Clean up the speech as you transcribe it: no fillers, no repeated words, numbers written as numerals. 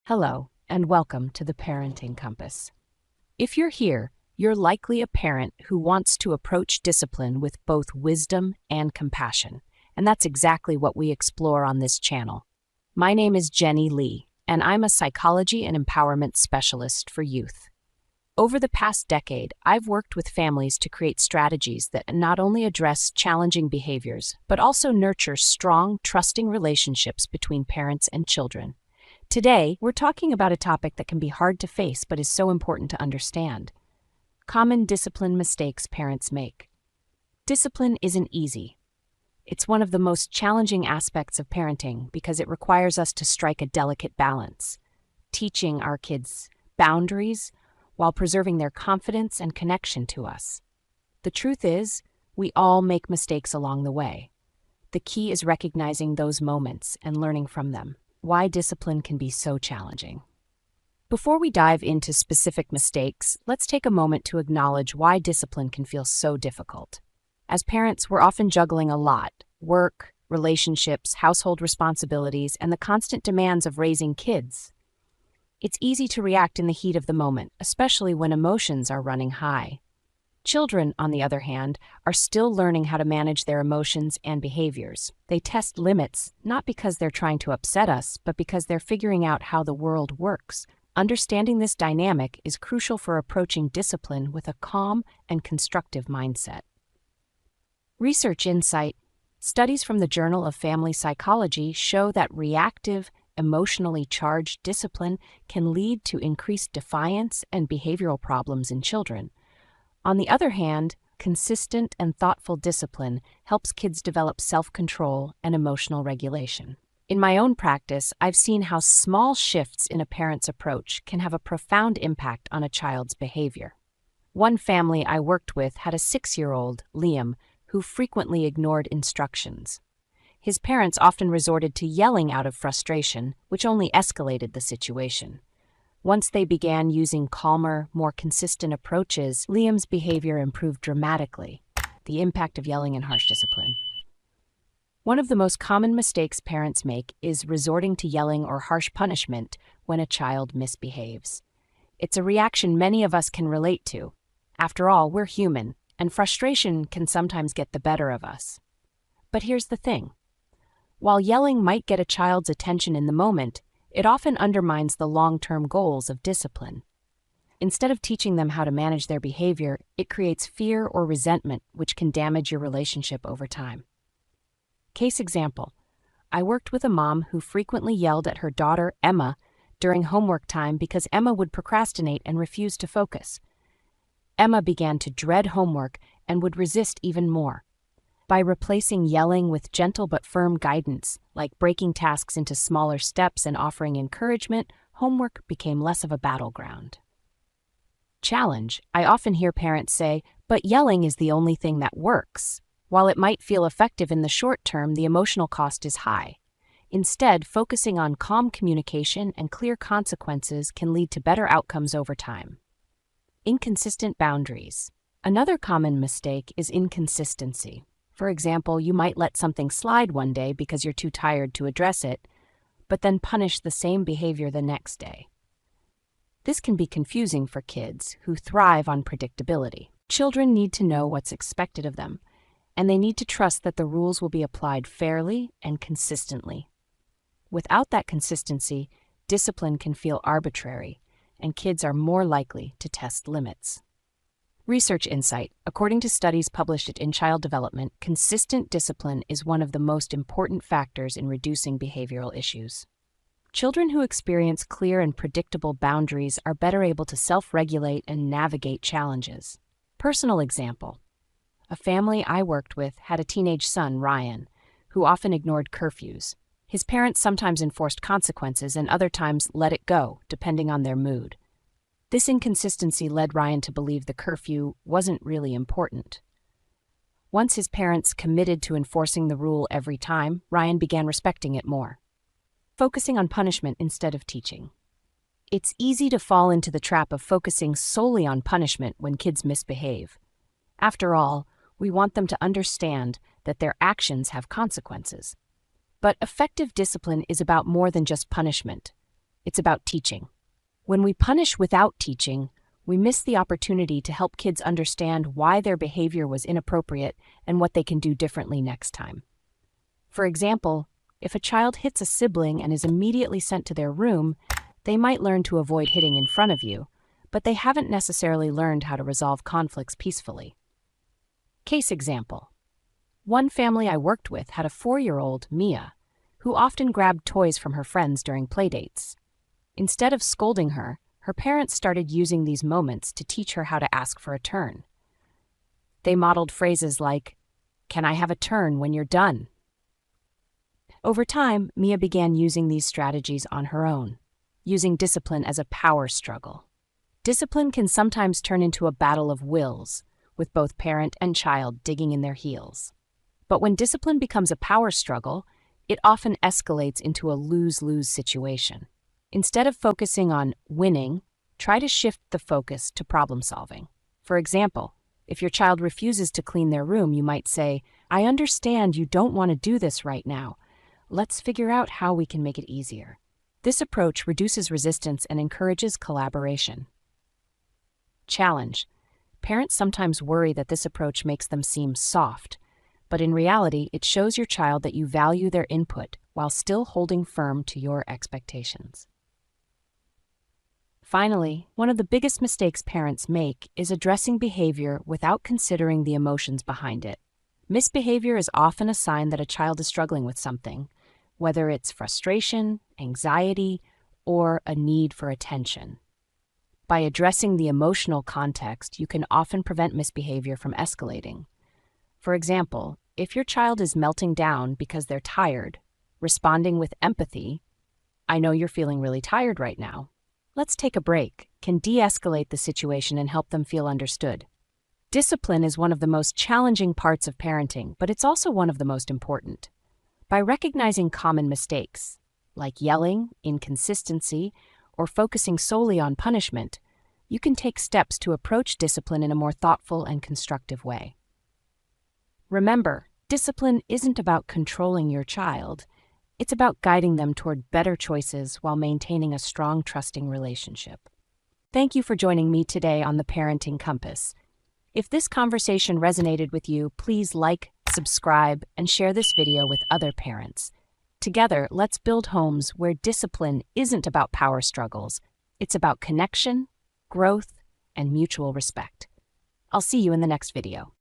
Hello, and welcome to the Parenting Compass. If you're here, you're likely a parent who wants to approach discipline with both wisdom and compassion, and that's exactly what we explore on this channel. My name is Jenny Lee, and I'm a psychology and empowerment specialist for youth. Over the past decade, I've worked with families to create strategies that not only address challenging behaviors, but also nurture strong, trusting relationships between parents and children. Today, we're talking about a topic that can be hard to face but is so important to understand. Common discipline mistakes parents make. Discipline isn't easy. It's one of the most challenging aspects of parenting because it requires us to strike a delicate balance, teaching our kids boundaries while preserving their confidence and connection to us. The truth is, we all make mistakes along the way. The key is recognizing those moments and learning from them. Why discipline can be so challenging. Before we dive into specific mistakes, let's take a moment to acknowledge why discipline can feel so difficult. As parents, we're often juggling a lot: work, relationships, household responsibilities, and the constant demands of raising kids. It's easy to react in the heat of the moment, especially when emotions are running high. Children, on the other hand, are still learning how to manage their emotions and behaviors. They test limits, not because they're trying to upset us, but because they're figuring out how the world works. Understanding this dynamic is crucial for approaching discipline with a calm and constructive mindset. Research insight. Studies from the Journal of Family Psychology show that reactive, emotionally charged discipline can lead to increased defiance and behavioral problems in children. On the other hand, consistent and thoughtful discipline helps kids develop self-control and emotional regulation. In my own practice, I've seen how small shifts in a parent's approach can have a profound impact on a child's behavior. One family I worked with had a 6-year-old, Liam, who frequently ignored instructions. His parents often resorted to yelling out of frustration, which only escalated the situation. Once they began using calmer, more consistent approaches, Liam's behavior improved dramatically. The impact of yelling and harsh discipline. One of the most common mistakes parents make is resorting to yelling or harsh punishment when a child misbehaves. It's a reaction many of us can relate to. After all, we're human, and frustration can sometimes get the better of us. But here's the thing. While yelling might get a child's attention in the moment, it often undermines the long-term goals of discipline. Instead of teaching them how to manage their behavior, it creates fear or resentment, which can damage your relationship over time. Case example: I worked with a mom who frequently yelled at her daughter, Emma, during homework time because Emma would procrastinate and refuse to focus. Emma began to dread homework and would resist even more. By replacing yelling with gentle but firm guidance, like breaking tasks into smaller steps and offering encouragement, homework became less of a battleground. Challenge: I often hear parents say, "But yelling is the only thing that works." While it might feel effective in the short term, the emotional cost is high. Instead, focusing on calm communication and clear consequences can lead to better outcomes over time. Inconsistent boundaries. Another common mistake is inconsistency. For example, you might let something slide one day because you're too tired to address it, but then punish the same behavior the next day. This can be confusing for kids who thrive on predictability. Children need to know what's expected of them, and they need to trust that the rules will be applied fairly and consistently. Without that consistency, discipline can feel arbitrary, and kids are more likely to test limits. Research insight. According to studies published in Child Development, consistent discipline is one of the most important factors in reducing behavioral issues. Children who experience clear and predictable boundaries are better able to self-regulate and navigate challenges. Personal example. A family I worked with had a teenage son, Ryan, who often ignored curfews. His parents sometimes enforced consequences and other times let it go, depending on their mood. This inconsistency led Ryan to believe the curfew wasn't really important. Once his parents committed to enforcing the rule every time, Ryan began respecting it more, focusing on punishment instead of teaching. It's easy to fall into the trap of focusing solely on punishment when kids misbehave. After all, we want them to understand that their actions have consequences. But effective discipline is about more than just punishment. It's about teaching. When we punish without teaching, we miss the opportunity to help kids understand why their behavior was inappropriate and what they can do differently next time. For example, if a child hits a sibling and is immediately sent to their room, they might learn to avoid hitting in front of you, but they haven't necessarily learned how to resolve conflicts peacefully. Case example. One family I worked with had a 4-year-old, Mia, who often grabbed toys from her friends during playdates. Instead of scolding her, her parents started using these moments to teach her how to ask for a turn. They modeled phrases like, "Can I have a turn when you're done?" Over time, Mia began using these strategies on her own, using discipline as a power struggle. Discipline can sometimes turn into a battle of wills, with both parent and child digging in their heels. But when discipline becomes a power struggle, it often escalates into a lose-lose situation. Instead of focusing on winning, try to shift the focus to problem solving. For example, if your child refuses to clean their room, you might say, "I understand you don't want to do this right now. Let's figure out how we can make it easier." This approach reduces resistance and encourages collaboration. Challenge. Parents sometimes worry that this approach makes them seem soft, but in reality, it shows your child that you value their input while still holding firm to your expectations. Finally, one of the biggest mistakes parents make is addressing behavior without considering the emotions behind it. Misbehavior is often a sign that a child is struggling with something, whether it's frustration, anxiety, or a need for attention. By addressing the emotional context, you can often prevent misbehavior from escalating. For example, if your child is melting down because they're tired, responding with empathy, "I know you're feeling really tired right now. Let's take a break," can de-escalate the situation and help them feel understood. Discipline is one of the most challenging parts of parenting, but it's also one of the most important. By recognizing common mistakes, like yelling, inconsistency, or focusing solely on punishment, you can take steps to approach discipline in a more thoughtful and constructive way. Remember, discipline isn't about controlling your child. It's about guiding them toward better choices while maintaining a strong, trusting relationship. Thank you for joining me today on the Parenting Compass. If this conversation resonated with you, please like, subscribe, and share this video with other parents. Together, let's build homes where discipline isn't about power struggles. It's about connection, growth, and mutual respect. I'll see you in the next video.